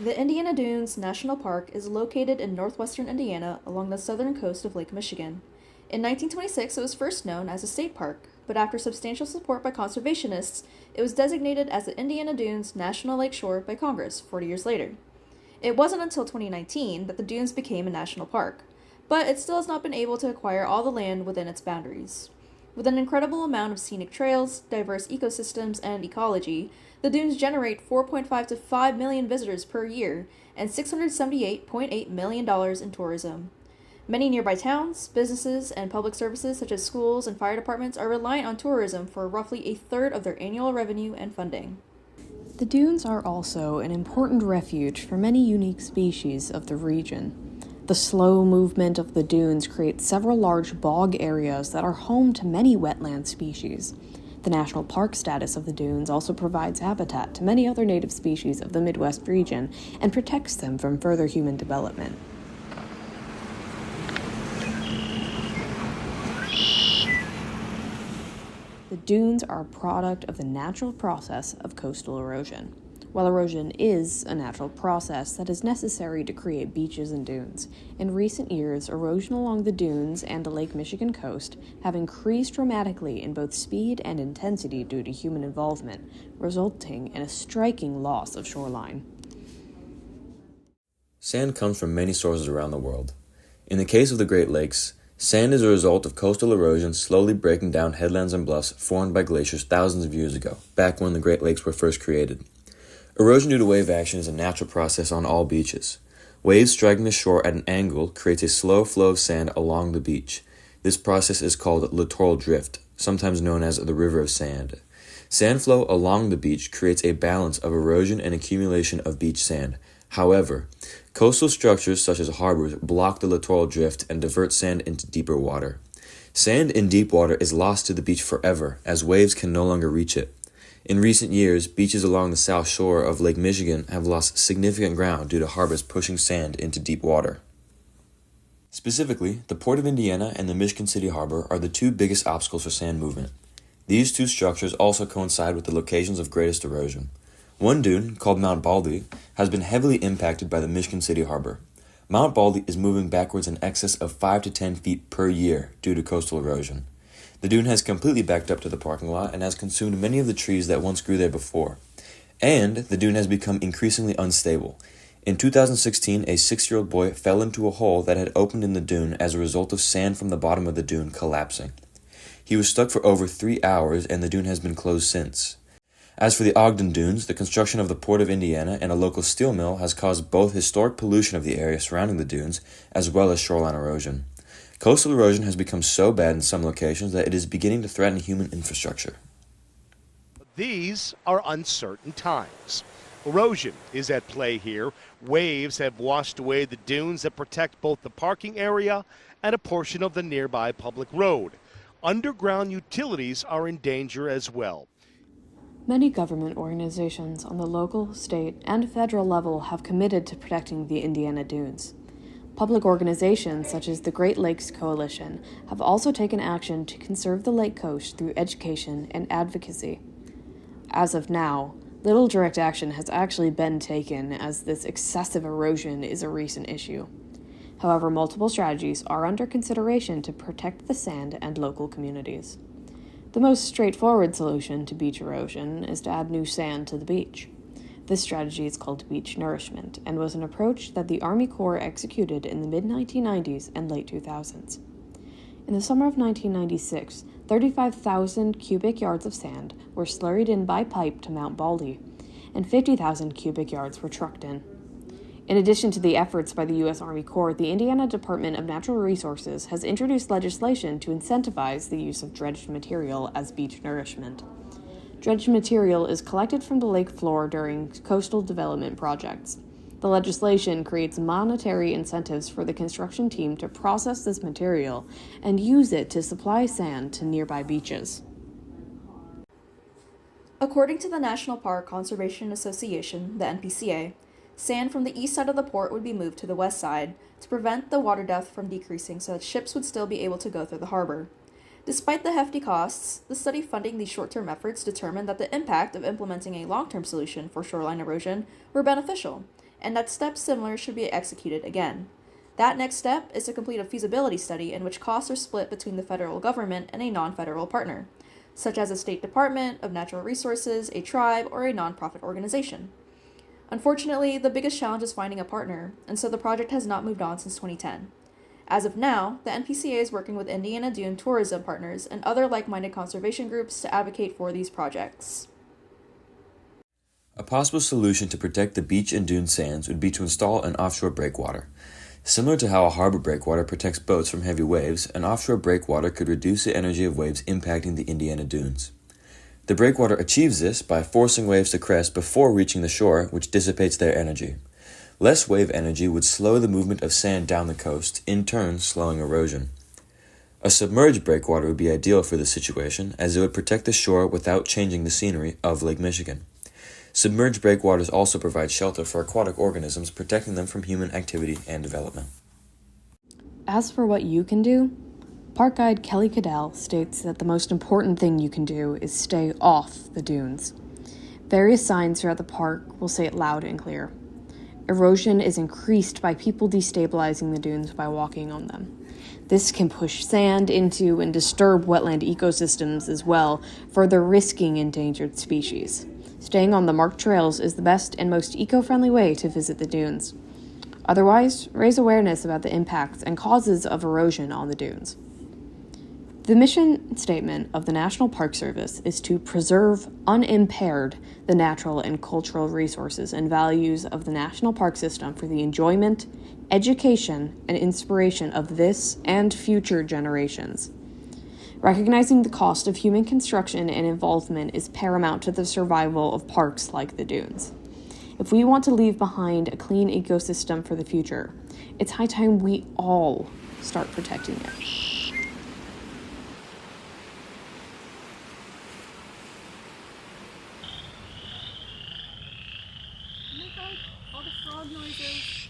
The Indiana Dunes National Park is located in northwestern Indiana along the southern coast of Lake Michigan. In 1926, it was first known as a state park, but after substantial support by conservationists, it was designated as the Indiana Dunes National Lakeshore by Congress 40 years later. It wasn't until 2019 that the dunes became a national park, but it still has not been able to acquire all the land within its boundaries. With an incredible amount of scenic trails, diverse ecosystems, and ecology, the dunes generate 4.5 to 5 million visitors per year and $678.8 million in tourism. Many nearby towns, businesses, and public services such as schools and fire departments are reliant on tourism for roughly a third of their annual revenue and funding. The dunes are also an important refuge for many unique species of the region. The slow movement of the dunes creates several large bog areas that are home to many wetland species. The national park status of the dunes also provides habitat to many other native species of the Midwest region and protects them from further human development. The dunes are a product of the natural process of coastal erosion. While erosion is a natural process that is necessary to create beaches and dunes, in recent years, erosion along the dunes and the Lake Michigan coast have increased dramatically in both speed and intensity due to human involvement, resulting in a striking loss of shoreline. Sand comes from many sources around the world. In the case of the Great Lakes, sand is a result of coastal erosion slowly breaking down headlands and bluffs formed by glaciers thousands of years ago, back when the Great Lakes were first created. Erosion due to wave action is a natural process on all beaches. Waves striking the shore at an angle creates a slow flow of sand along the beach. This process is called littoral drift, sometimes known as the river of sand. Sand flow along the beach creates a balance of erosion and accumulation of beach sand. However, coastal structures such as harbors block the littoral drift and divert sand into deeper water. Sand in deep water is lost to the beach forever, as waves can no longer reach it. In recent years, beaches along the south shore of Lake Michigan have lost significant ground due to harbors pushing sand into deep water. Specifically, the Port of Indiana and the Michigan City Harbor are the two biggest obstacles for sand movement. These two structures also coincide with the locations of greatest erosion. One dune, called Mount Baldy, has been heavily impacted by the Michigan City Harbor. Mount Baldy is moving backwards in excess of 5 to 10 feet per year due to coastal erosion. The dune has completely backed up to the parking lot and has consumed many of the trees that once grew there before. And the dune has become increasingly unstable. In 2016, a 6-year-old boy fell into a hole that had opened in the dune as a result of sand from the bottom of the dune collapsing. He was stuck for over 3 hours and the dune has been closed since. As for the Ogden Dunes, the construction of the Port of Indiana and a local steel mill has caused both historic pollution of the area surrounding the dunes as well as shoreline erosion. Coastal erosion has become so bad in some locations that it is beginning to threaten human infrastructure. These are uncertain times. Erosion is at play here. Waves have washed away the dunes that protect both the parking area and a portion of the nearby public road. Underground utilities are in danger as well. Many government organizations on the local, state, and federal level have committed to protecting the Indiana dunes. Public organizations such as the Great Lakes Coalition have also taken action to conserve the lake coast through education and advocacy. As of now, little direct action has actually been taken as this excessive erosion is a recent issue. However, multiple strategies are under consideration to protect the sand and local communities. The most straightforward solution to beach erosion is to add new sand to the beach. This strategy is called beach nourishment and was an approach that the Army Corps executed in the mid-1990s and late 2000s. In the summer of 1996, 35,000 cubic yards of sand were slurried in by pipe to Mount Baldy, and 50,000 cubic yards were trucked in. In addition to the efforts by the U.S. Army Corps, the Indiana Department of Natural Resources has introduced legislation to incentivize the use of dredged material as beach nourishment. Dredged material is collected from the lake floor during coastal development projects. The legislation creates monetary incentives for the construction team to process this material and use it to supply sand to nearby beaches. According to the National Park Conservation Association, the NPCA, sand from the east side of the port would be moved to the west side to prevent the water depth from decreasing so that ships would still be able to go through the harbor. Despite the hefty costs, the study funding these short-term efforts determined that the impact of implementing a long-term solution for shoreline erosion were beneficial, and that steps similar should be executed again. That next step is to complete a feasibility study in which costs are split between the federal government and a non federal partner, such as a state department of natural resources, a tribe, or a nonprofit organization. Unfortunately, the biggest challenge is finding a partner, and so the project has not moved on since 2010. As of now, the NPCA is working with Indiana Dune tourism partners and other like minded conservation groups to advocate for these projects. A possible solution to protect the beach and dune sands would be to install an offshore breakwater. Similar to how a harbor breakwater protects boats from heavy waves, an offshore breakwater could reduce the energy of waves impacting the Indiana dunes. The breakwater achieves this by forcing waves to crest before reaching the shore, which dissipates their energy. Less wave energy would slow the movement of sand down the coast, in turn slowing erosion. A submerged breakwater would be ideal for this situation, as it would protect the shore without changing the scenery of Lake Michigan. Submerged breakwaters also provide shelter for aquatic organisms, protecting them from human activity and development. As for what you can do, park guide Kelly Cadell states that the most important thing you can do is stay off the dunes. Various signs throughout the park will say it loud and clear. Erosion is increased by people destabilizing the dunes by walking on them. This can push sand into and disturb wetland ecosystems as well, further risking endangered species. Staying on the marked trails is the best and most eco-friendly way to visit the dunes. Otherwise, raise awareness about the impacts and causes of erosion on the dunes. The mission statement of the National Park Service is to preserve unimpaired the natural and cultural resources and values of the national park system for the enjoyment, education, and inspiration of this and future generations. Recognizing the cost of human construction and involvement is paramount to the survival of parks like the dunes. If we want to leave behind a clean ecosystem for the future, it's high time we all start protecting it. All the frog noises.